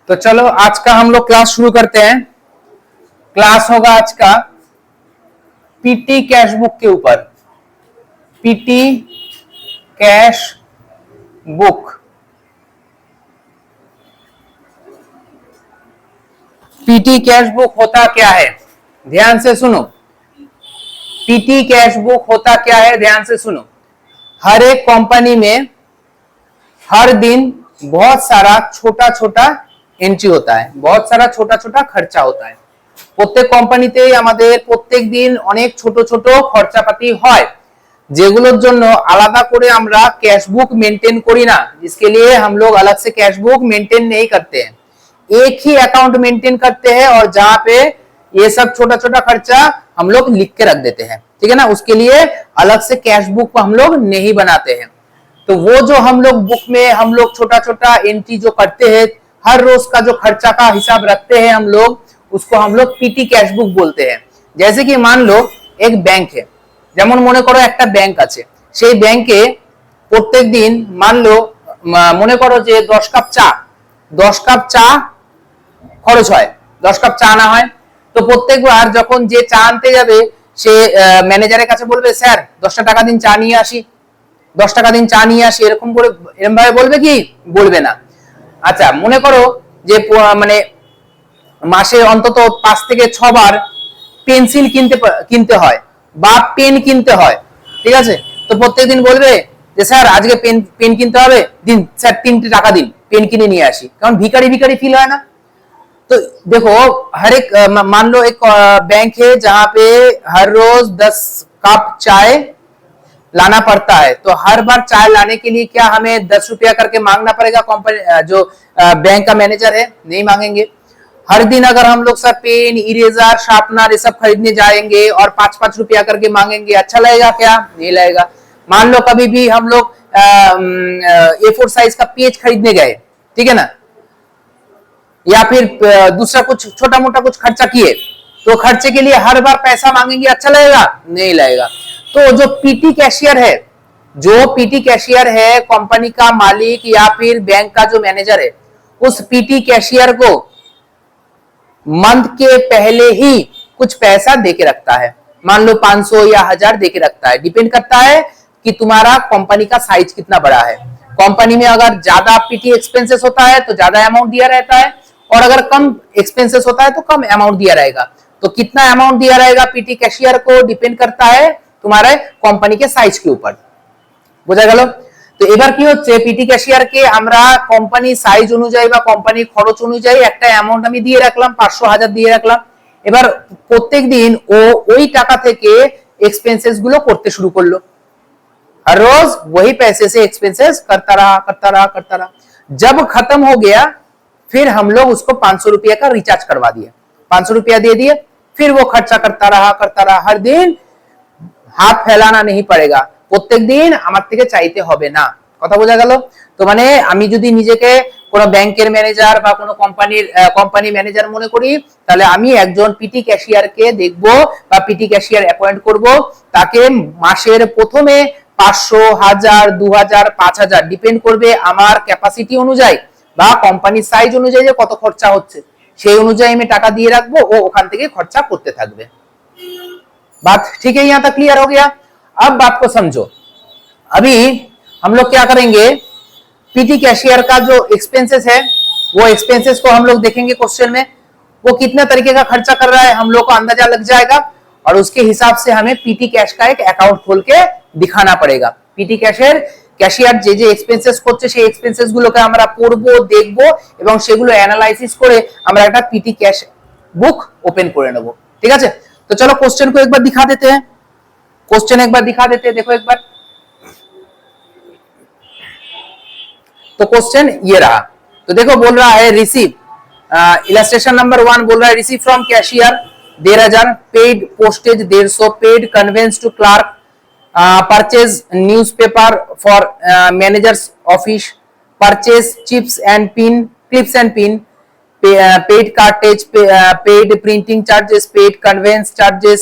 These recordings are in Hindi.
तो चलो आज का हम लोग क्लास शुरू करते हैं। क्लास होगा आज का पीटी कैश बुक के ऊपर। PT cash book. PT cash book होता क्या है, ध्यान से सुनो। पीटी कैश बुक होता क्या है, ध्यान से सुनो। हर एक कंपनी में हर दिन बहुत सारा छोटा छोटा এন্ট্রি होता है, बहुत सारा छोटा छोटा खर्चा होता है। প্রত্যেক কোম্পানিতেই আমাদের প্রত্যেক দিন অনেক ছোট ছোট খরচাপাতি হয়, যেগুলোর জন্য আলাদা করে আমরা कैश बुक मेंटेन করি না। इसके लिए हम लोग अलग से कैश बुक मेंटेन नहीं करते हैं, एक ही अकाउंट मेंटेन करते हैं और जहां पे ये सब छोटा छोटा खर्चा हम लोग लिख के रख देते हैं, ठीक है ना। उसके लिए अलग से कैश बुक हम लोग नहीं बनाते हैं। तो वो जो हम लोग बुक में हम लोग छोटा छोटा एंट्री जो करते हैं, हर रोज का जो खर्चा का हिसाब रखते हैं हम लोग, उसको हम लोग पीटी कैश बुक बोलते हैं। जैसे कि मान लो एक बैंक है, যেমন মনে করো একটা ব্যাংক আছে, সেই ব্যাংকে প্রত্যেক দিন মান লো মনে করো যে 10 কাপ চা খরচ হয়, 10 কাপ চা না হয়। তো প্রত্যেকবার যখন যে চা আনতে যাবে সে ম্যানেজারের কাছে বলবে স্যার 10 টাকা দিন চা নিয়ে আসি, 10 টাকা দিন চা নিয়ে আসি, এরকম করে এরকম ভাবে বলবে কি? বলবে না। আচ্ছা মনে করো যে মানে মাসে অন্তত 5 থেকে 6 বার পেন্সিল কিনতে হয় বা পেন কিনতে হয়, ঠিক আছে। তো প্রত্যেকদিন বলবে যে স্যার আজকে পেন কিনতে হবে, দিন স্যার 3 টাকা দিন, পেন কিনে নিয়ে আসি। কারণ ভিখারি ভিখারি ফিল হয় না। तो देखो हर एक मान लो एक बैंक है जहां पे हर रोज 10 कप चाय लाना पड़ता है। तो हर बार चाय लाने के लिए क्या हमें 10 रुपया करके मांगना पड़ेगा? कंपनी जो बैंक का मैनेजर है नहीं मांगेंगे। हर दिन अगर हम लोग सब पेन, इरेजर, शार्पनर ये सब खरीदने जाएंगे और 5-5 रुपया करके मांगेंगे, अच्छा लगेगा क्या? नहीं लगेगा। मान लो कभी भी हम लोग A4 साइज का पेज खरीदने गए, ठीक है ना, या फिर दूसरा कुछ छोटा मोटा कुछ खर्चा किए, तो खर्चे के लिए हर बार पैसा मांगेंगे, अच्छा लगेगा? नहीं लगेगा। तो जो पीटी कैशियर है, जो पीटी कैशियर है, कंपनी का मालिक या फिर बैंक का जो मैनेजर है, उस पीटी कैशियर को मंथ के पहले ही कुछ पैसा देके रखता है। मान लो 500 या 1000 देके रखता है, डिपेंड करता है कि तुम्हारा कंपनी का साइज कितना बड़ा है। कंपनी में अगर ज्यादा पीटी एक्सपेंसेस होता है तो ज्यादा अमाउंट दिया रहता है, और अगर कम एक्सपेंसेस होता है तो कम अमाउंट दिया रहेगा। तो कितना अमाउंट दिया रहेगा पीटी कैशियर को डिपेंड करता है तुम्हारे कंपनी के साइज के ऊपर। বোঝা গেল? তো এবার কি হচ্ছে, পিটি ক্যাশিয়ারকে আমরা কোম্পানি সাইজ অনুযায়ী বা কোম্পানি খরচ অনুযায়ী একটা অ্যামাউন্ট আমি দিয়ে রাখলাম, 500-1000 দিয়ে রাখলাম। এবার প্রত্যেকদিন ও ওই টাকা থেকে এক্সপেন্সেস গুলো করতে শুরু করলো। हर रोज वही पैसे से एक्सपेंसेस करता रहा। जब खत्म हो गया फिर हम लोग उसको 500 रुपया का रिचार्ज करवा दिए, 500 रुपया दे दिए, फिर वो खर्चा करता रहा। हर दिन हाथ फैलाना नहीं पड़ेगा, প্রত্যেক দিন আমার থেকে চাইতে হবে না। কথা বোঝা গেল? তো মানে আমি যদি নিজেকে কোনো ব্যাংকের ম্যানেজার বা কোনো কোম্পানি ম্যানেজার মনে করি, তাহলে আমি একজন পিটি ক্যাশিয়ারকে দেখব বা পিটি ক্যাশিয়ার অ্যাপয়েন্ট করব। তাকে মাসের প্রথমে 500, 1000, 2000, 5000 ডিপেন্ড করবে আমার ক্যাপাসিটি অনুযায়ী বা কোম্পানির সাইজ অনুযায়ী যে কত খরচা হচ্ছে, সেই অনুযায়ী আমি টাকা দিয়ে রাখবো, ও ওখান থেকে খরচা করতে থাকবে। बात ठीक है? यहां तक क्लियर हो गया? अब बात को समझो। अभी हम लोग क्या करेंगे, पीटी कैशियर का जो एक्सपेंसेस है वो एक्सपेंसेस को हम लोग देखेंगे क्वेश्चन में, वो कितना तरीके का खर्चा कर रहा है हम लोग को अंदाजा लग जाएगा, और उसके हिसाब से हमें पीटी कैश का एक अकाउंट खोल के दिखाना पड़ेगा। पीटी ক্যাশিয়ার যে যে এক্সপেন্সেস করছে সেই এক্সপেন্সেস গুলোকে আমরা পড়বো, দেখবো এবং সেগুলো অ্যানালাইসিস করে আমরা একটা पीटी कैश बुक ओपन করে নেব, ঠিক আছে। तो चलो क्वेश्चन को एक बार दिखा देते हैं, क्वेश्चन एक बार दिखा देते हैं, देखो एक बार। तो क्वेश्चन ये रहा, तो देखो बोल रहा है रिसीव, इलस्ट्रेशन नंबर 1 बोल रहा है receive from cashier 1500, paid postage 150, paid conveyance to clerk, purchase newspaper for managers office, purchase chips and clips and pin, paid cartridge, paid printing charges, paid conveyance charges,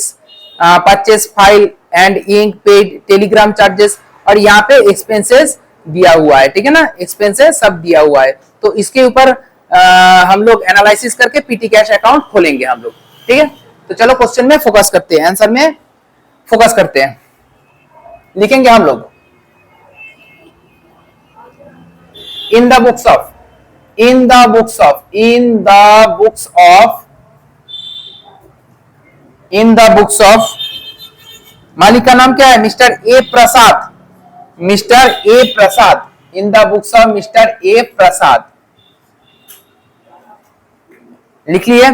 purchase file and ink, paid telegram charges, और यहाँ पे expenses दिया हुआ है, ठीक है ना, एक्सपेंसेस सब दिया हुआ है। तो इसके ऊपर हम लोग एनालिसिस करके पीटी कैश अकाउंट खोलेंगे हम लोग, ठीक है। तो चलो क्वेश्चन में फोकस करते हैं, आंसर में फोकस करते हैं। लिखेंगे हम लोग in the books of, in the books of, in the books of, in the books of, मालिक का नाम क्या है? Mister A Prasad, mister A Prasad, in the books of mister A Prasad. लिख लिए।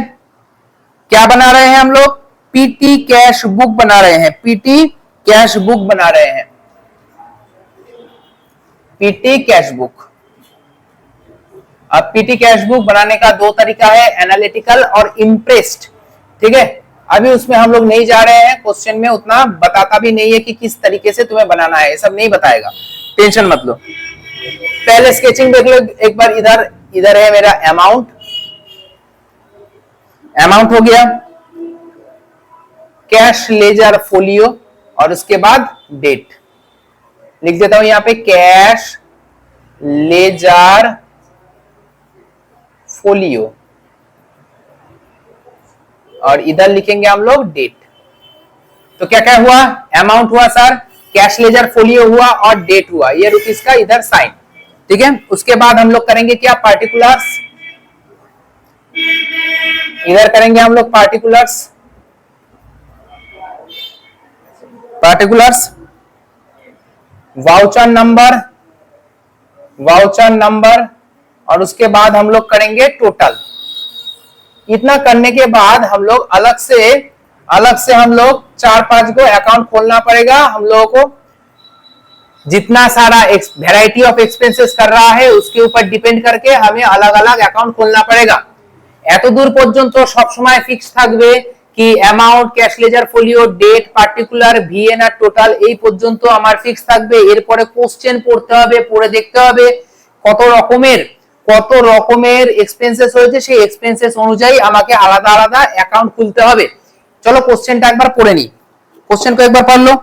क्या बना रहे हैं हम लोग? पीटी कैश बुक बना रहे हैं, पीटी कैश बुक बना रहे हैं, पीटी कैश बुक। अब पीटी कैश बुक बनाने का दो तरीका है, एनालिटिकल और इम्प्रेस्ड, ठीक है। अभी उसमें हम लोग नहीं जा रहे हैं, क्वेश्चन में उतना बताता भी नहीं है कि किस तरीके से तुम्हें बनाना है, ये सब नहीं बताएगा, टेंशन मत लो। पहले स्केचिंग देख लो एक बार। इधर इधर है मेरा अमाउंट, अमाउंट हो गया, कैश लेजर फोलियो, और उसके बाद डेट लिख देता हूं यहां पे, कैश लेजर फोलियो, और इधर लिखेंगे हम लोग डेट। तो क्या क्या हुआ? अमाउंट हुआ सर, कैश लेजर फोलियो हुआ और डेट हुआ, ये रुपीस का इधर साइन, ठीक है। उसके बाद हम लोग करेंगे क्या? पार्टिकुलर्स, इधर करेंगे हम लोग particulars, particulars, voucher number, voucher number, और उसके बाद हम लोग करेंगे टोटल। इतना करने के बाद हम लोग अलग से हम लोग 4-5 को अकाउंट खोलना पड़ेगा हम लोगों को। जितना सारा वैरायटी ऑफ एक्सपेंसेस कर रहा है उसके ऊपर डिपेंड करके हमें अलग अलग अकाउंट खोलना पड़ेगा। এত দূর পর্যন্ত সব সময় ফিক্স থাকবে কি amount, cash ledger folio, date, particular, VNR, total, এই পর্যন্ত আমার ফিক্স থাকবে। এরপরে কোশ্চেন পড়তে হবে, পড়ে দেখতে হবে কত রকমের এক্সপেন্সেস হয়েছে, সেই এক্সপেন্সেস অনুযায়ী আমাকে আলাদা আলাদা অ্যাকাউंट খুলতে হবে। चलो क्वेश्चनটা একবার পড়ে নি, क्वेश्चन को एक बार पढ़ लो।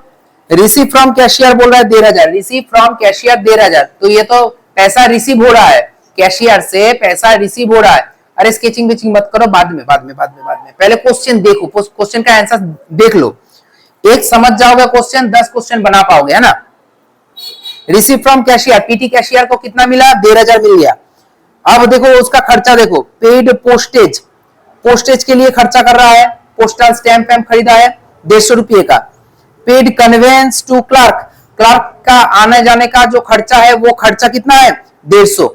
रिसीव फ्रॉम कैशियर बोल रहा है 1,500, रिसीव फ्रॉम कैशियर 1,500, तो ये तो पैसा रिसीव हो रहा है, कैशियर से पैसा रिसीव हो रहा है। अरे स्केचिंग विचिंग मत करो, बाद में पहले क्वेश्चन देखो, क्वेश्चन का आंसर देख लो। एक समझ जाओगे क्वेश्चन, 10 क्वेश्चन बना पाओगे, है ना। Receive from cashier, PT cashier को कितना मिला? 1,500 मिल गया। अब देखो उसका खर्चा देखो, पेड पोस्टेज, पोस्टेज के लिए खर्चा कर रहा है, पोस्टल स्टैंप खरीदा है 150 रुपये का। Paid conveyance to clerk, clerk का आने जाने का जो खर्चा है वो खर्चा कितना है? 150,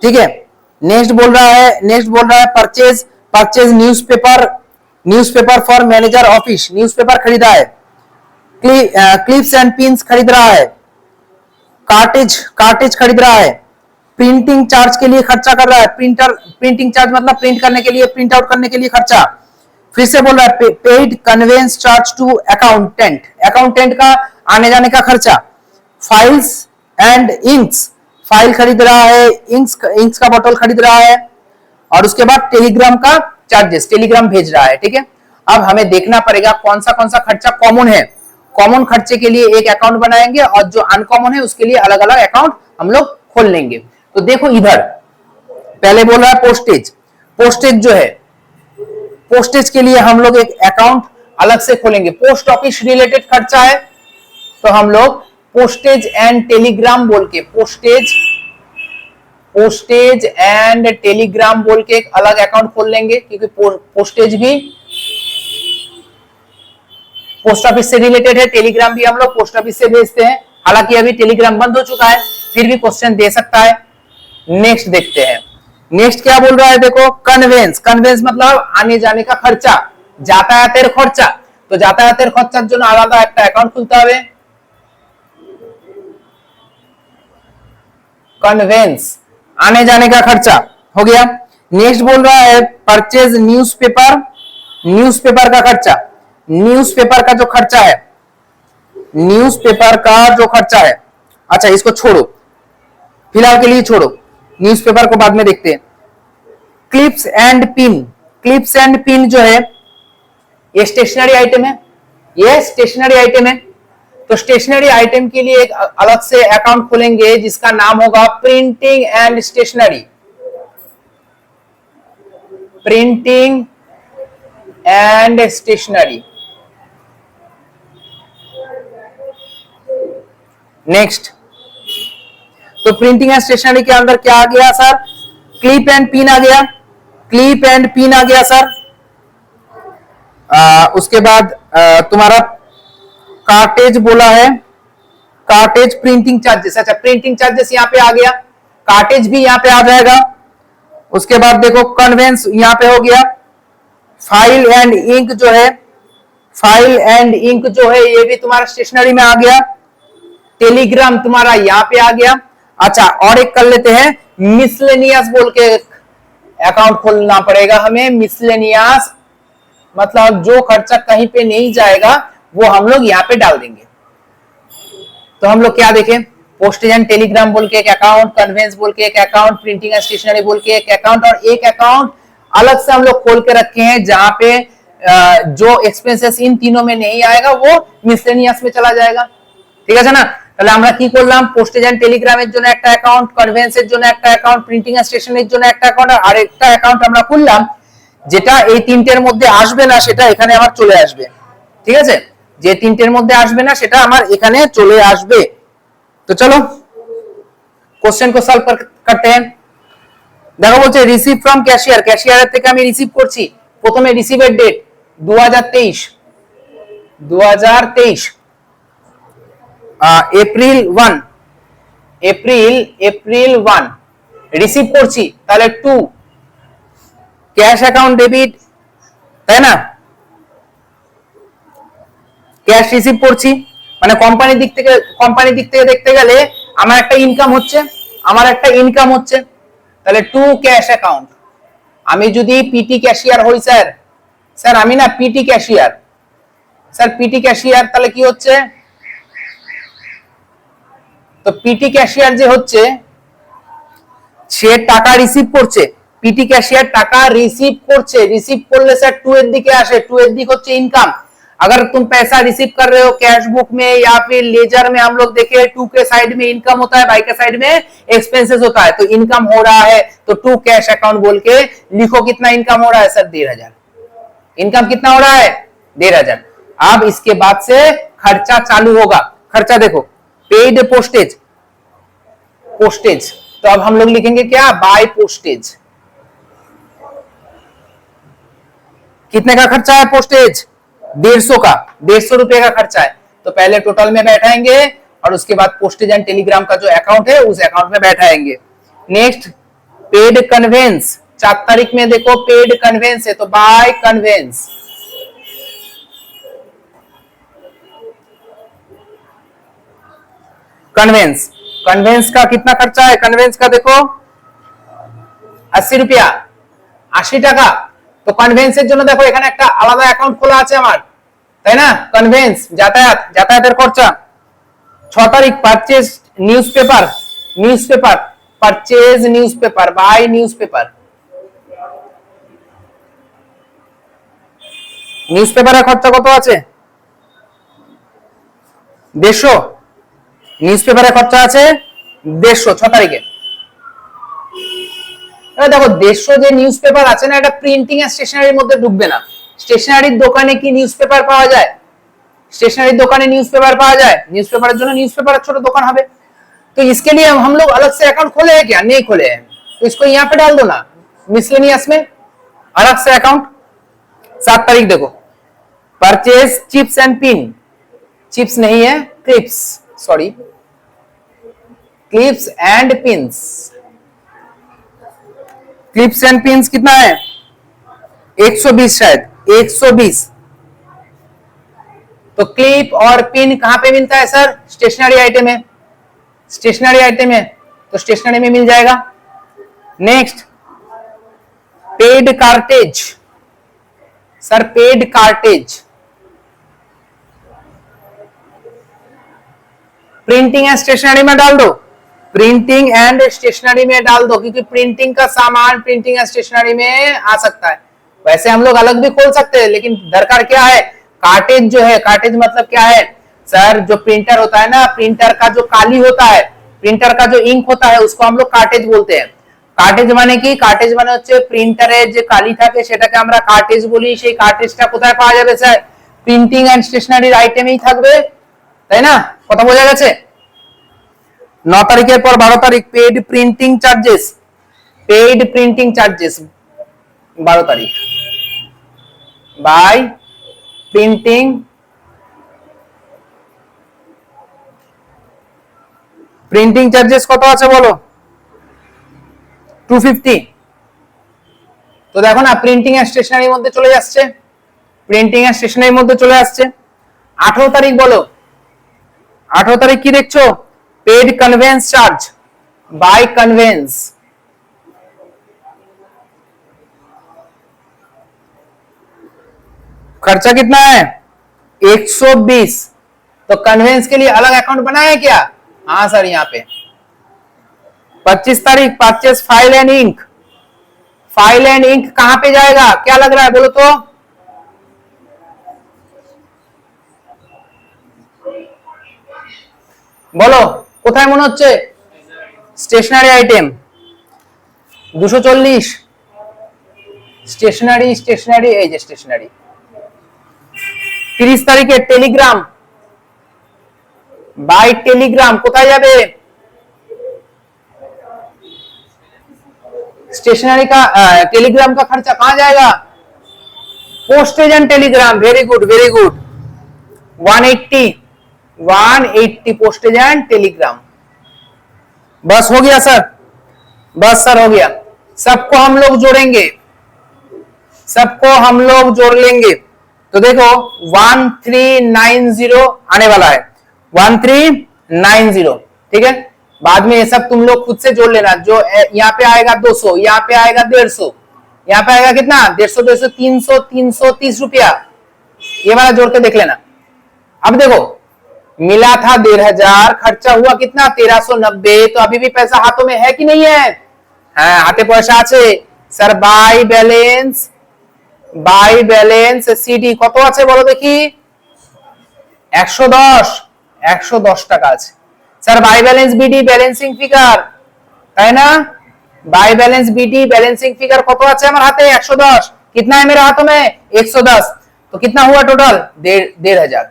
ठीक है। नेक्स्ट बोल रहा है purchase newspaper for manager office, newspaper खरीदा है। क्लिप्स एंड पिन्स खरीद रहा है, कार्टेज खरीद रहा है। प्रिंटिंग चार्ज के लिए खर्चा कर रहा है, प्रिंटिंग चार्ज मतलब प्रिंट करने के लिए, प्रिंट आउट करने के लिए खर्चा। फिर से बोल रहा है paid conveyance charge to accountant का आने जाने का खर्चा। फाइल्स एंड इंक्स, फाइल खरीद रहा है, इंक्स का बोतल खरीद रहा है, और उसके बाद टेलीग्राम का चार्जेस, टेलीग्राम भेज रहा है, ठीक है। अब हमें देखना पड़ेगा कौन सा खर्चा कॉमन है। कॉमन खर्चे के लिए एक अकाउंट बनाएंगे और जो अनकॉमन है उसके लिए अलग अलग अकाउंट हम लोग खोल लेंगे। तो देखो इधर पहले बोल रहा है पोस्टेज जो है, पोस्टेज के लिए हम लोग एक अकाउंट अलग से खोलेंगे। पोस्ट ऑफिस रिलेटेड खर्चा है तो हम लोग पोस्टेज एंड टेलीग्राम बोल के, पोस्टेज एंड टेलीग्राम बोल के एक अलग अकाउंट खोल लेंगे, क्योंकि पोस्टेज भी पोस्ट ऑफिस से रिलेटेड है, टेलीग्राम भी हम लोग पोस्ट ऑफिस से भेजते हैं। हालांकि अभी टेलीग्राम बंद हो चुका है, फिर भी क्वेश्चन दे सकता है। नेक्स्ट देखते हैं, नेक्स्ट क्या बोल रहा है देखो, कन्वेंस मतलब आने जाने का खर्चा, যাতায়াতের খরচা। তো যাতায়াতের খরচার জন্য আলাদা একটা অ্যাকাউন্ট খুলতে হবে। कन्वेंस आने जाने का खर्चा हो गया। नेक्स्ट बोल रहा है परचेज न्यूज़पेपर का खर्चा, न्यूज़पेपर का जो खर्चा है, न्यूज़पेपर का जो खर्चा है, अच्छा इसको छोड़ो, फिलहाल के लिए छोड़ो, न्यूज़पेपर को बाद में देखते हैं। क्लिप्स एंड पिन जो है ये स्टेशनरी आइटम है, ये स्टेशनरी आइटम है। तो स्टेशनरी आइटम के लिए एक अलग से अकाउंट खोलेंगे जिसका नाम होगा printing and stationery, printing and stationery. Next, तो प्रिंटिंग एंड स्टेशनरी के अंदर क्या आ गया सर? क्लिप एंड पिन आ गया, क्लिप एंड पिन आ गया सर। उसके बाद तुम्हारा कार्टेज बोला है, कार्टेज प्रिंटिंग चार्जेस। अच्छा, प्रिंटिंग चार्जेस यहाँ पे आ गया, कार्टेज भी यहाँ पे आ जाएगा। उसके बाद देखो कन्वेंस यहाँ पे हो गया, फाइल एंड इंक जो है, फाइल एंड इंक जो है ये भी तुम्हारा स्टेशनरी में आ गया। टेलीग्राम तुम्हारा यहाँ पे आ गया। अच्छा, और एक कर लेते हैं, मिसलेनियस बोल के अकाउंट खोलना पड़ेगा हमें। मिसलेनियस मतलब जो खर्चा कहीं पे नहीं जाएगा वो हम लोग यहाँ पे डाल देंगे। तो हम लोग क्या देखें, पोस्टेज एंड टेलीग्राम बोल के एक अकाउंट, कन्वेंस बोल के एक अकाउंट, प्रिंटिंग एंड स्टेशनरी बोल के एक अकाउंट, और एक अकाउंट अलग से हम लोग खोल के रखे हैं जहां पे जो एक्सपेंसेस इन तीनों में नहीं आएगा वो मिसलेनियस में चला जाएगा। ঠিক আছে না? তাহলে আমরা কি করলাম, পোস্টেজ এন্ড টেলিগ্রামের জন্য একটা অ্যাকাউন্ট, কনভেন্সের জন্য একটা অ্যাকাউন্ট, প্রিন্টিং এন্ড স্টেশনারির জন্য একটা অ্যাকাউন্ট, আর আরেকটা অ্যাকাউন্ট আমরা খুললাম যেটা এই তিনটের মধ্যে আসবে না সেটা এখানে আমার চলে আসবে। ঠিক আছে, যে তিনটের মধ্যে আসবে না সেটা আমার এখানে চলে আসবে। তো চলো কোশ্চেন को সলভ करते हैं। দেখো বলছে রিসিভ ফ্রম ক্যাশিয়ার, ক্যাশিয়ারের থেকে আমি রিসিভ করছি। প্রথমে রিসিভের ডেট 2023 এপ্রিল 1 এপ্রিল 1 রিসিভ করছি, তাহলে 2 ক্যাশ অ্যাকাউন্ট ডেবিট, তাই না? ক্যাশ রিসিভ করছি মানে কোম্পানির দিক থেকে দেখতে গেলে আমার একটা ইনকাম হচ্ছে, তাহলে 2 ক্যাশ অ্যাকাউন্ট। আমি যদি পিটি ক্যাশিয়ার হই স্যার আমি না PT cashier, sir PT cashier তাহলে কি হচ্ছে, তো পিটি ক্যাশিয়ার যে হচ্ছে সে টাকা রিসিভ করছে, পিটি ক্যাশিয়ার टाका रिसीव করছে, রিসিভ করলে স্যার 2 এর দিকে আসে, 2 এর দিক হচ্ছে इनकम। अगर तुम पैसा रिसीव कर रहे हो कैश बुक में या फिर लेजर में, हम लोग देखे 2 के साइड में इनकम होता है, बाई के साइड में एक्सपेंसेस होता है, तो इनकम हो रहा है तो 2 कैश अकाउंट बोल के लिखो। कितना इनकम हो रहा है सर? 1,500। इनकम कितना हो रहा है? 1,500। अब इसके बाद से खर्चा चालू होगा। खर्चा देखो, पेड पोस्टेज, तो अब हम लोग लिखेंगे क्या? By postage. कितने का खर्चा है पोस्टेज? 150 का, 150 रुपए का खर्चा है। तो पहले टोटल में बैठाएंगे और उसके बाद पोस्टेज एंड टेलीग्राम का जो अकाउंट है उस अकाउंट में बैठाएंगे। नेक्स्ट, पेड कन्वेंस, 4 तारीख में देखो पेड कन्वेंस है, तो बाय कन्वेंस। कन्वेंस का कितना खर्चा है? कन्वेंस का देखो 80 रुपया, 80 টাকা। তো কনভেন্সের জন্য দেখো এখানে একটা আলাদা অ্যাকাউন্ট খোলা আছে আমার, তাই না? কনভেন্স যাতায়াতের খরচা। 6 তারিখ purchase newspaper, purchase newspaper, buy newspaper. নিউজপেপারের খরচা কত আছে? 150। নিউজপেপারের খরচা আছে 150 6 তারিখে। দেখো 150 যে নিউজপেপার আছে না, এটা প্রিন্টিং এন্ড স্টেশনারির মধ্যে ঢুকবে না। স্টেশনারির দোকানে কি নিউজপেপার পাওয়া যায়? स्टेशनरी दुकाने न्यूज़पेपर पाया जाए, न्यूज़पेपर जो न्यूज़पेपर छोटा दुकान हमें, तो इसके लिए हम लोग अलग से अकाउंट खोले हैं क्या? नहीं खोले हैं, तो इसको यहाँ पे डाल दो ना मिसलेनियस में, अलग से अकाउंट। 7 तारीख देखो purchase chips and pin, chips नहीं है clips, sorry clips and pins. Clips and pins कितना है? 120 शायद 120। तो क्लिप और पिन कहां पे मिलता है सर? स्टेशनरी आइटम है, स्टेशनरी आइटम है तो स्टेशनरी में मिल जाएगा। Next paid cartridge, sir paid cartridge printing and stationery में डाल दो, प्रिंटिंग एंड स्टेशनरी में डाल दो, क्योंकि प्रिंटिंग का सामान प्रिंटिंग एंड स्टेशनरी में आ सकता है। वैसे हम लोग अलग भी खोल सकते हैं, लेकिन दरकार क्या है? कार्टेज जो है, कार्टेज मतलब क्या है सर? जो प्रिंटर होता है ना, प्रिंटर का जो काली होता है, प्रिंटर का जो इंक होता है उसको हम लोग कार्टेज बोलते हैं। কার্টেজ মানে কি? কার্টেজ মানে হচ্ছে প্রিন্টারের যে কালি থাকে সেটাকে আমরা কার্টেজ বলি। সেই কার্টেজটা কোথায় পাওয়া যাবে স্যার? প্রিন্টিং এন্ড স্টেশনারির আইটেমেই থাকবে, তাই না? কথা বোঝা গেছে? 9 তারিখের পর 12 তারিখ paid printing charges, paid printing charges 12 তারিখ বাই প্রিন্টিং প্রিন্টিং চার্জেস কত আছে বলো? 250। তো দেখো না, প্রিন্টিং এন্ড স্টেশনারির মধ্যে চলে যাচ্ছে, প্রিন্টিং এন্ড স্টেশনারির মধ্যে চলে আসছে। 18 তারিখ বলো, 18 তারিখ কি দেখছো? Paid conveyance charge by conveyance, खर्चा कितना है? 120। तो कन्वेंस के लिए अलग अकाउंट बनाए क्या? हाँ सर, यहाँ पे 25 तारीख purchase file and ink, file and ink कहां पे जाएगा? क्या लग रहा है बोलो तो? बोलो কোথায় মনে হচ্ছে? স্টেশনারি আইটেম 240, স্টেশনারি স্টেশনারি, এই যে স্টেশনারি। 30 তারিখে টেলিগ্রাম बाय टेलीग्राम কোথায় যাবে? स्टेशनरी का टेलीग्राम का खर्चा कहां जाएगा? Postage and Telegram, very good very good. 180 postage and Telegram. बस हो गया सर, बस सर हो गया। सबको हम लोग जोड़ेंगे, सबको हम लोग जोड़ लेंगे। तो देखो 1390 आने वाला है, 1390, ठीक है। बाद में ये सब तुम लोग खुद से जोड़ लेना। जो यहाँ पे आएगा 200, यहाँ पे आएगा 150, यहाँ पे आएगा कितना? 150 200 300 330 रुपया, ये वाला जोड़ के देख लेना। अब देखो मिला था 1500, खर्चा हुआ कितना? 1390। तो अभी भी पैसा हाथों में है कि नहीं है? हाँ, हाथे पैसा আছে স্যার। বাই ব্যালেন্স সিডি কত আছে বলো দেখি? 110 টাকা আছে স্যার। By balance BD balancing figure, তাই না? By balance BT balancing figure কত আছে আমার হাতে? 110। कितना है मेरे हाथों में? 110। तो कितना हुआ टोटल? 1500।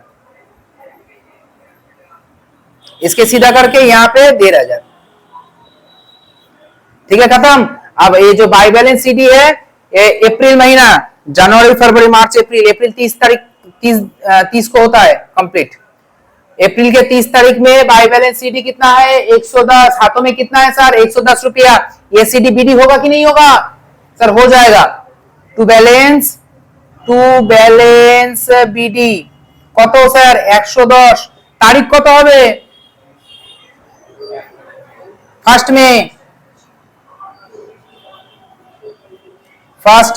इसके सीधा करके यहाँ पे 1500, ठीक है, खत्म। अब ये जो बाय बैलेंस सीडी है, अप्रैल महीना, जनवरी फरवरी मार्च अप्रैल, अप्रैल 30 तारीख 30 को होता है कंप्लीट। अप्रैल के 30 तारीख में बाय बैलेंस सीडी कितना है? 110। हाथों में कितना है सर? 110 रुपया। ये सीडी बीडी होगा कि नहीं होगा? सर हो जाएगा। टू बैलेंस बीडी কত স্যার? 110। তারিখ কত হবে? First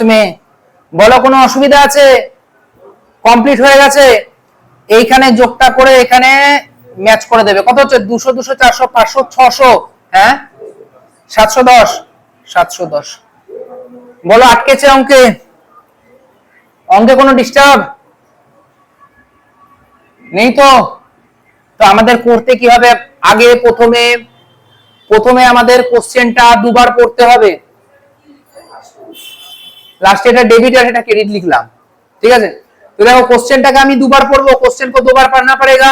May. বলো কোনো অসুবিধা আছে? কমপ্লিট হয়ে গেছে। এইখানে যোগটা করে এখানে ম্যাচ করে দেবে। কত হচ্ছে? 200 200 400 500 600, হ্যাঁ 710। বলো আটকেছে অঙ্কে? অঙ্কে কোনো ডিস্টার্ব নেই তো? তো আমাদের করতে কি হবে? আগে প্রথমে আমাদের কোশ্চেনটা দুবার পড়তে হবে। লাস্টে এটা डेबिट আর এটা क्रेडिट लिखलाम, ठीक है। तो देखो क्वेश्चन का दुबार पढ़ो, क्वेश्चन को 2 बार पढ़ना पड़ेगा,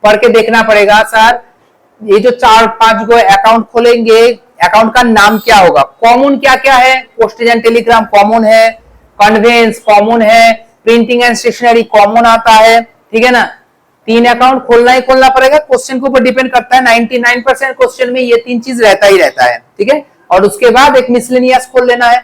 पढ़ के देखना पड़ेगा सर ये जो 4-5 गो अकाउंट खोलेंगे, अकाउंट का नाम क्या होगा? कॉमन क्या क्या है? पोस्टेज एंड टेलीग्राम कॉमन है, कन्वेंस कॉमन है, प्रिंटिंग एंड स्टेशनरी कॉमन आता है, ठीक है ना। 3 अकाउंट खोलना ही खोलना पड़ेगा। क्वेश्चन के ऊपर डिपेंड करता है। 99% क्वेश्चन में ये 3 चीज रहता ही रहता है, ठीक है। और उसके बाद एक मिसलेनियस खोल लेना है,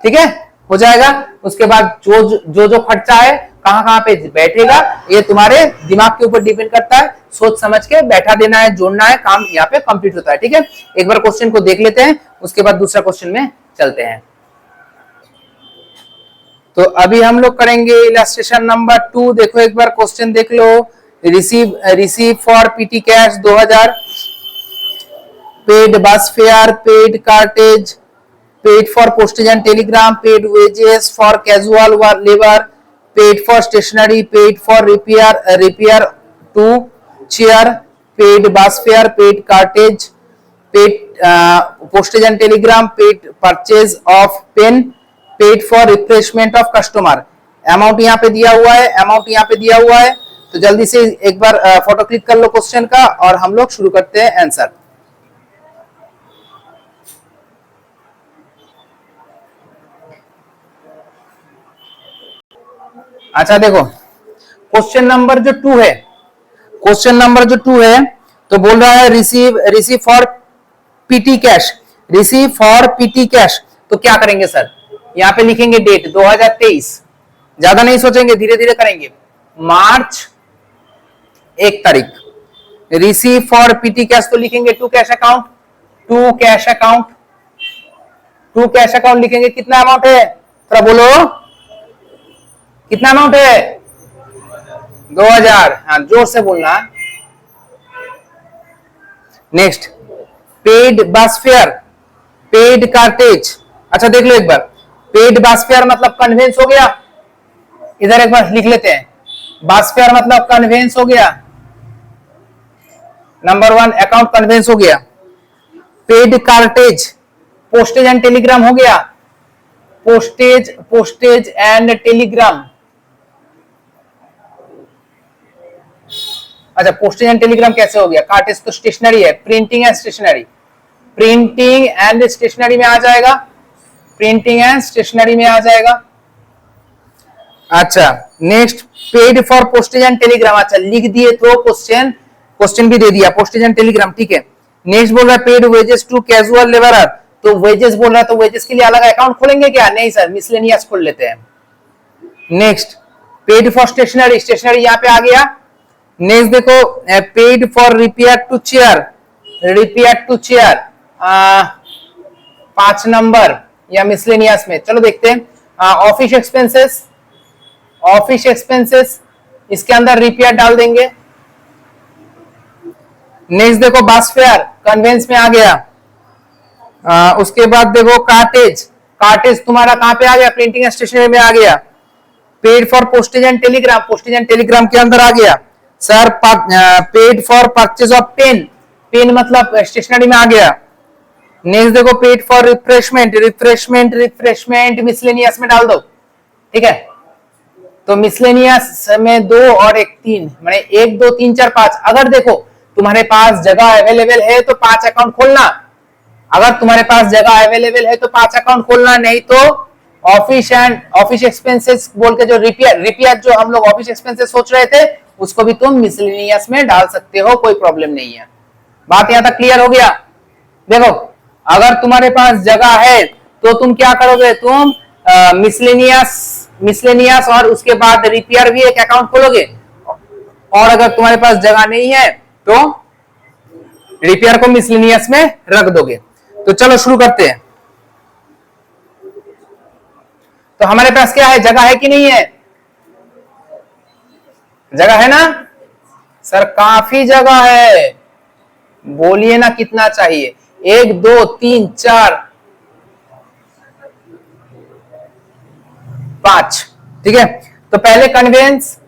ठीक है, हो जाएगा। उसके बाद जो खर्चा है कहां पे बैठेगा ये तुम्हारे दिमाग के ऊपर डिपेंड करता है। सोच समझ के बैठा देना है, जोड़ना है, काम यहाँ पे कंप्लीट होता है, ठीक है। एक बार क्वेश्चन को देख लेते हैं, उसके बाद दूसरा क्वेश्चन में चलते हैं। तो अभी हम लोग करेंगे इलस्ट्रेशन नंबर 2। देखो एक बार क्वेश्चन देख लो। Receive for PT cash 2000, paid bus fare, paid cartage, paid for postage and telegram, paid wages for casual labor, paid for stationery, paid for repair to chair, paid bus fare, paid cartage, paid postage and telegram, paid purchase of pen, paid for refreshment of customer. Amount यहाँ पे दिया हुआ है, अमाउंट यहाँ पे दिया हुआ है, तो जल्दी से एक बार फोटो क्लिक कर लो क्वेश्चन का और हम लोग शुरू करते हैं आंसर। अच्छा देखो, क्वेश्चन नंबर जो 2 है, क्वेश्चन नंबर जो 2 है तो बोल रहा है receive for PT cash, receive for PT cash. तो क्या करेंगे सर, यहाँ पे लिखेंगे डेट 2023, ज्यादा नहीं सोचेंगे, धीरे धीरे करेंगे। मार्च 1 तारीख रिसीव फॉर पीटी कैश, तो लिखेंगे to cash account, to cash account, to cash account लिखेंगे। कितना अमाउंट है थोड़ा बोलो, कितना अमाउंट है? 2000, हाँ जोर से बोलना। Next paid bus fare, paid cartridge. अच्छा देख लो एक बार, पेड बस फेयर मतलब कन्वेंस हो गया, इधर एक बार लिख लेते हैं, बस फेयर मतलब कन्वेंस हो गया, नंबर 1 अकाउंट कन्वेंस हो गया। Paid cartridge, postage and telegram हो गया, पोस्टेज एंड टेलीग्राम। अच्छा पोस्टेज एंड टेलीग्राम कैसे हो गया? कार्टेज तो स्टेशनरी है, printing and stationery, printing and stationery में आ जाएगा, प्रिंटिंग एंड स्टेशनरी में आ जाएगा। अच्छा next paid for postage and telegram, अच्छा लिख दिए तो क्वेश्चन भी दे दिया, पोस्टेज एंड टेलीग्राम, ठीक है। नेक्स्ट बोल रहा है paid wages to casual labourer, तो वेजेस बोल रहा है, तो वेजेस के लिए अलग अकाउंट खोलेंगे क्या? नहीं सर, मिसलेनियस खोल लेते हैं। Next paid for stationery, stationery यहाँ पे आ गया। नेक्स्ट देखो paid for repair to chair, repair to chair 5 number या मिसलेनियस में, चलो देखते हैं। ऑफिस एक्सपेंसेस, ऑफिस एक्सपेंसेस इसके अंदर रिपेयर डाल देंगे। नेक्स्ट देखो बस फेयर कन्वेंस में आ गया। उसके बाद देखो कार्टेज, कार्टेज तुम्हारा कहां पे आ गया? प्रिंटिंग एंड स्टेशनरी में आ गया। Paid for postage and telegram, postage and telegram के अंदर आ गया। Sir paid for purchase of pen, pen मतलब स्टेशनरी में आ गया। नेक्स्ट देखो paid for refreshment, refreshment refreshment miscellaneous में डाल दो, ठीक है। तो मिसलेनियस में 2 और 1 3, माने 1 2 3 4 5। अगर देखो तुम्हारे पास जगह अवेलेबल है तो 5 अकाउंट खोलना, अगर तुम्हारे पास जगह अवेलेबल है तो 5 अकाउंट खोलना, नहीं तो ऑफिस एंड ऑफिस एक्सपेंसेस बोल के जो रिपेयर जो हम लोग ऑफिस एक्सपेंसेस सोच रहे थे उसको भी तुम मिसलेनियस में डाल सकते हो, कोई प्रॉब्लम नहीं है। बात यहां तक क्लियर हो गया? देखो अगर तुम्हारे पास जगह है तो तुम क्या करोगे, तुम मिसलेनियस और उसके बाद रिपेयर भी एक अकाउंट खोलोगे, और अगर तुम्हारे पास जगह नहीं है तो रिपेयर को मिसलेनियस में रख दोगे। तो चलो शुरू करते हैं। तो हमारे पास क्या है, जगह है कि नहीं है? जगह है ना सर? काफी जगह है, बोलिए ना कितना चाहिए? 1 2 3 4 5, ठीक है। तो पहले कन्वेंस,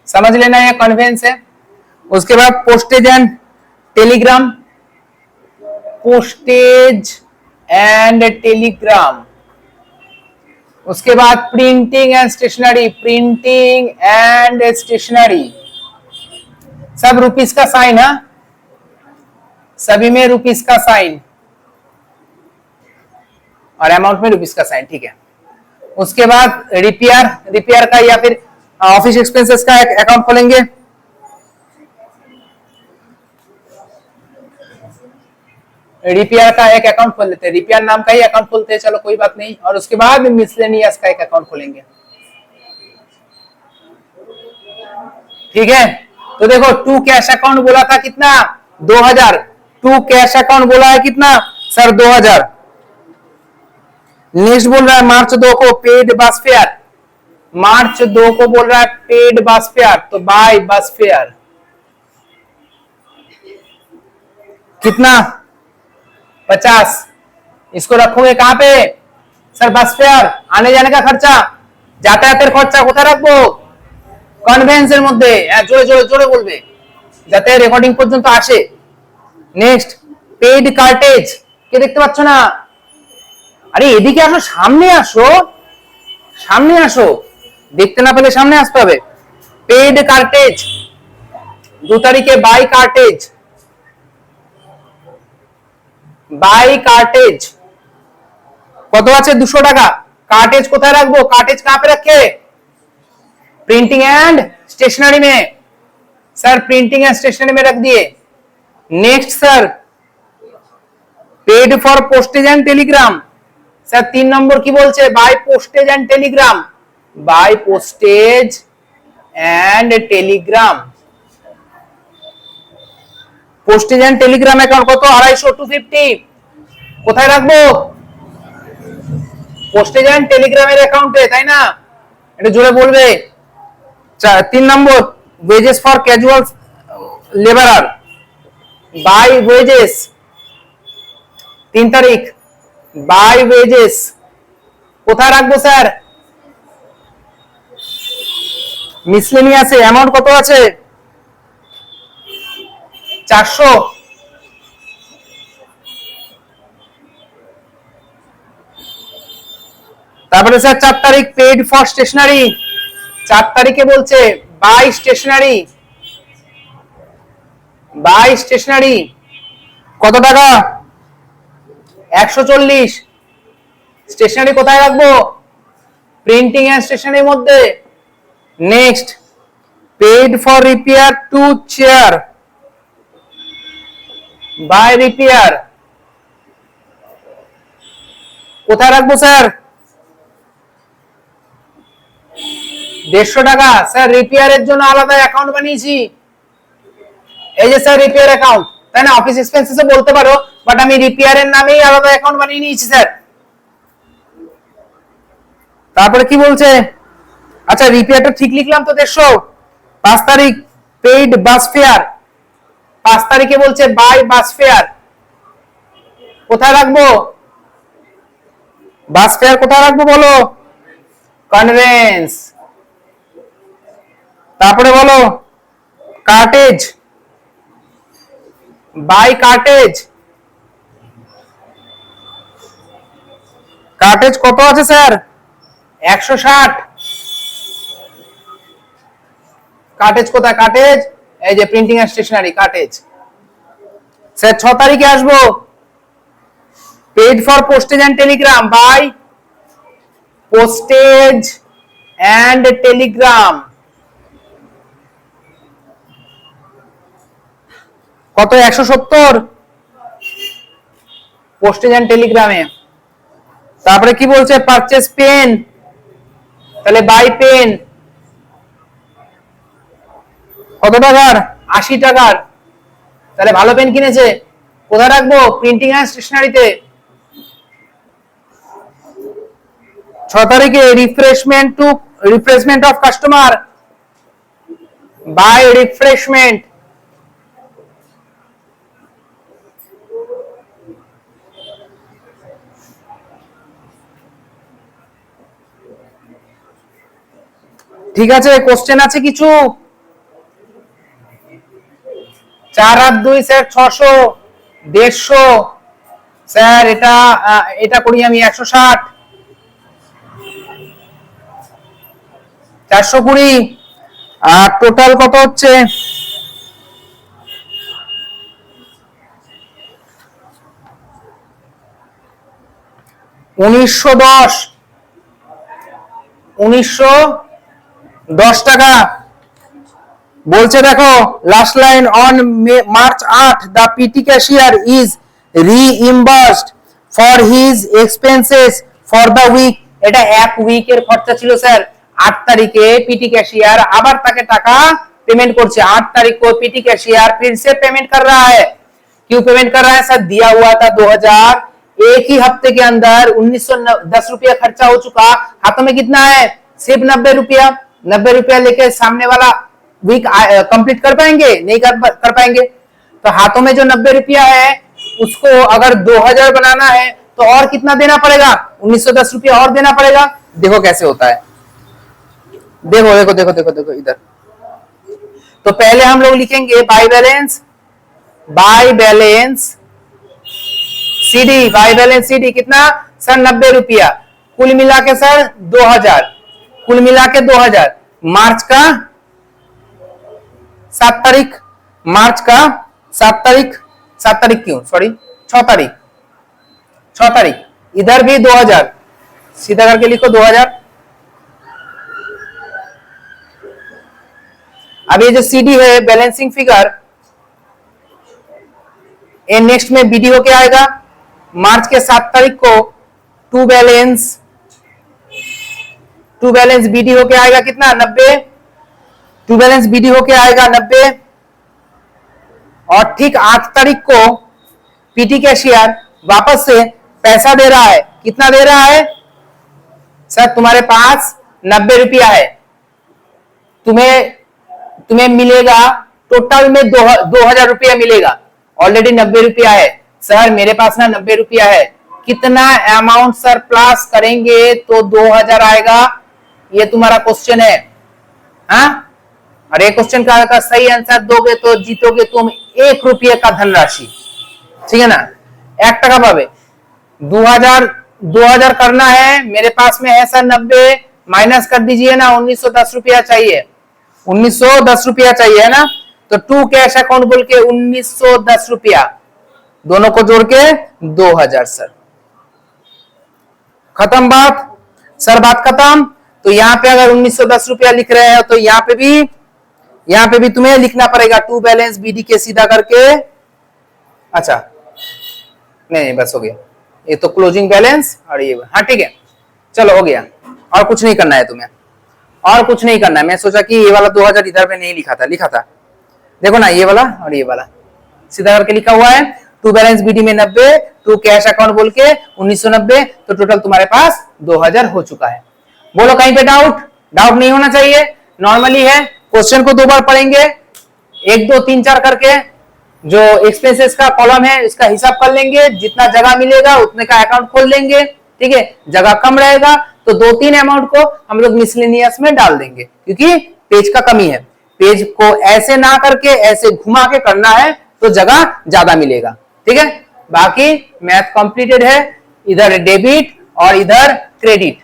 समझ लेना ये कन्वेंस है। उसके बाद postage and telegram, postage and telegram. उसके बाद printing and stationery, printing and stationery, सब रुपीस का साइन है, सभी में रुपीस का साइन और अमाउंट में रुपीस का साइन, ठीक है। उसके बाद रिपेयर, रिपेयर का या फिर ऑफिस एक्सपेंसेस का एक अकाउंट खोलेंगे। रिपेयर का एक अकाउंट खोल लेते हैं, रिपेयर नाम का ही अकाउंट खोलते हैं, चलो कोई बात नहीं। और उसके बाद मिसलेनियस का एक अकाउंट खोलेंगे, ठीक है। तो देखो टू कैश अकाउंट बोला था कितना? 2000, टू कैश अकाउंट बोला है कितना सर? 2000। नेक्स्ट बोल रहा है मार्च 2 को पेड बस फेयर, मार्च 2 को बोल रहा है पेड बस फेयर, तो बाय बस फेयर कितना? 50। इसको रखोगे कहां पे सर? बस फेयर, आने जाने का खर्चा, যাতায়াতের খরচা কোথায় রাখবো? কনভেন্সের মধ্যে। জোরে জোরে জোরে বলবে, যাতে রেকর্ডিং পর্যন্ত আসে। নেক্সট পেইড কার্টেজ, কে দেখতে পাচ্ছ না? আরে এদিকে আসো, সামনে আসো, সামনে আসো, দেখতে না পেলে সামনে আসতে হবে। পেইড কার্টেজ 2 তারিখে বাই কার্টেজ, বাই কার্টেজ কত আছে? 200 টাকা। कार्टेज কোথায় রাখবো? कार्टेज कहां पे रखे? प्रिंटिंग एंड स्टेशनरी में। सर प्रिंटिंग एंड स्टेशनरी में रख दिए। Next sir paid for postage and telegram. Sir 3 number की बोलছে by postage and telegram, by postage and telegram. Postage and telegram account কত? 250 250 কোথায় রাখবো? পোস্টেজ এন্ড টেলিগ্রামের অ্যাকাউন্টে, তাই না? এটা জোরে বলবে। 3 number wages for casual labourer, by wages 3 তারিখ, বাই ওয়েজেস কোথায় রাখবো স্যার? মিসলেনিয়াসে অ্যামাউন্ট কত আছে? 400। তারপরে স্যার 4 তারিখ পেড ফর স্টেশনারি, 4 তারিখে বলছে বাই স্টেশনারি, বাই স্টেশনারি কত টাকা? 140। স্টেশনারি কোথায় রাখবো? প্রিন্টিং এন্ড স্টেশনারির মধ্যে। Next paid for repair 2 chair, by repair কোথায় রাখবো স্যার? 150 টাকা। স্যার রিপেয়ারের জন্য আলাদা অ্যাকাউন্ট বানিয়েছি, এই যে স্যার রিপেয়ার অ্যাকাউন্ট, তাই না? অফিস এক্সপেন্সেসে বলতে পারো, বাট আমি রিপেয়ারের নামেই আলাদা অ্যাকাউন্ট বানিয়ে নিয়েছি স্যার। তারপরে কি বলছে? আচ্ছা রিপেয়ারটা ঠিক লিখলাম তো 150। 5 তারিখ পেইড বাস ফেয়ার, 5 তারিখে বলছে বাই বাস ফেয়ার কোথায় রাখবো? বাস ফেয়ার কোথায় রাখবো বলো? কনভেন্স। তারপরে বলো কার্টেজ, বাই কার্টেজ, কার্টেজ কত আছে স্যার? 160। কার্টেজ কোথায়? কার্টেজ এই যে printing and stationery cartridge. Sir 6 তারিখে আসবো paid for postage and telegram, by postage and telegram কত? 170 পোস্টেজ এন্ড টেলিগ্রামে। তারপরে কি বলছে? পারচেজ পেন, তাহলে বাই পেন কত টাকার? 80 টাকার। তাহলে ভালো পেন কিনেছে, কোথায় রাখবো? প্রিন্টিং এন্ড স্টেশনারিতে। 6 তারিখে refreshment of customer, by refreshment ঠিক আছে। কোশ্চেন আছে কিছু? 4 আর 2 স্যার 600, 150 স্যার এটা করি আমি 160, 420 আর টোটাল কত হচ্ছে? 1910 টাকা বলছে। দেখো last line, on March 8 the PT cashier is reimbursed for his expenses for the week. এটা এক উইকের খরচা ছিল স্যার। 8 तारीखे पीटी कैशियर আবার তাকে টাকা पेमेंट করছে। 8 तारीख को पीटी कैशियर फिर से पेमेंट कर रहा है। क्यों पेमेंट कर रहा है सर? दिया हुआ था 2000, एक ही हफ्ते के अंदर 1910 रुपया खर्चा हो चुका। हाथों में कितना है? सिर्फ 90 रुपया। 90 रुपया लेके सामने वाला वीक कंप्लीट कर पाएंगे? नहीं कर पाएंगे। तो हाथों में जो 90 रुपया है उसको अगर 2000 बनाना है तो और कितना देना पड़ेगा? 1910 रुपया और देना पड़ेगा। देखो कैसे होता है, देखो देखो देखो देखो देखो इधर तो पहले हम लोग लिखेंगे बाय बैलेंस सीडी कितना सर 90 रुपया, कुल मिला के सर 2000, कुल मिला के 2000। मार्च का 7 तारीख, मार्च का 7 तारीख, 7 तारीख क्यों सॉरी 6 तारीख, 6 तारीख, इधर भी 2000, सीधा करके लिखो 2000। अब ये जो सीडी है बैलेंसिंग फिगर, ये नेक्स्ट में बीडी हो के आएगा। मार्च के 7 तारीख को टू बैलेंस बीडी हो के आएगा कितना 90, टू बैलेंस बीडी हो के आएगा 90। और ठीक 8 तारीख को पीटी कैशियर वापस से पैसा दे रहा है, कितना दे रहा है सर तुम्हारे पास 90 रुपया है, तुम्हें मिलेगा टोटल में 2000 रुपया मिलेगा, ऑलरेडी 90 रुपया है सर मेरे पास ना 90 रुपया है, कितना अमाउंट सर प्लस करेंगे तो 2000 आएगा, ये तुम्हारा क्वेश्चन है। हाँ, और ये क्वेश्चन का सही आंसर दोगे तो जीतोगे तुम 1 रुपये का धनराशि, ठीक है ना, 1 टका पावे। 2000 करना है, मेरे पास में है सर 90, माइनस कर दीजिए ना 1910 रुपया चाहिए, 1910 रुपया चाहिए है ना, तो टू कैश अकाउंट बोल के 1910 रुपया, दोनों को जोड़ के 2000 सर। खत्म बात सर, बात खत्म। तो यहाँ पे अगर 1910 रुपया लिख रहे हैं तो यहाँ पे भी तुम्हें लिखना पड़ेगा टू बैलेंस बीडी के सीधा करके। अच्छा नहीं बस हो गया, ये तो क्लोजिंग बैलेंस और ये, हाँ ठीक है चलो हो गया, और कुछ नहीं करना है तुम्हें, और कुछ नहीं करना है। मैं सोचा कि ये वाला 2000 इधर पे नहीं लिखा था, देखो ना ये वाला और ये वाला सीधा करके लिखा हुआ है, टू बैलेंस बीडी में 90, टू कैश अकाउंट बोल के 1990, तो टोटल तुम्हारे पास 2000 हो चुका है। बोलो कहीं पे डाउट नहीं होना चाहिए, नॉर्मली है। क्वेश्चन को 2 बार पढ़ेंगे, 1 2 3 4 करके, जो एक्सपेंसेस का कॉलम है इसका हिसाब कर लेंगे, जितना जगह मिलेगा उतने का अकाउंट खोल लेंगे, ठीक है। जगह कम रहेगा तो 2-3 अमाउंट को हम लोग मिसलेनियस में डाल देंगे, क्योंकि पेज का कमी है, पेज को ऐसे ना करके ऐसे घुमा के करना है तो जगह ज्यादा मिलेगा, ठीक है। बाकी मैथ कंप्लीटेड है, इधर डेबिट और इधर क्रेडिट।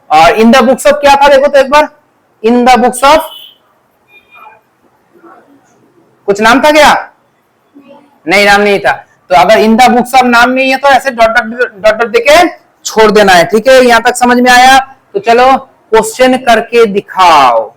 और इन द बुक्स ऑफ क्या था देखो तो एक बार, इन द बुक्स ऑफ कुछ नाम था क्या? नहीं नाम नहीं था। तो अगर इन द बुक्स ऑफ नाम नहीं है तो ऐसे डॉट डॉट देके छोड़ देना है, ठीक है। यहां तक समझ में आया? तो चलो क्वेश्चन करके दिखाओ।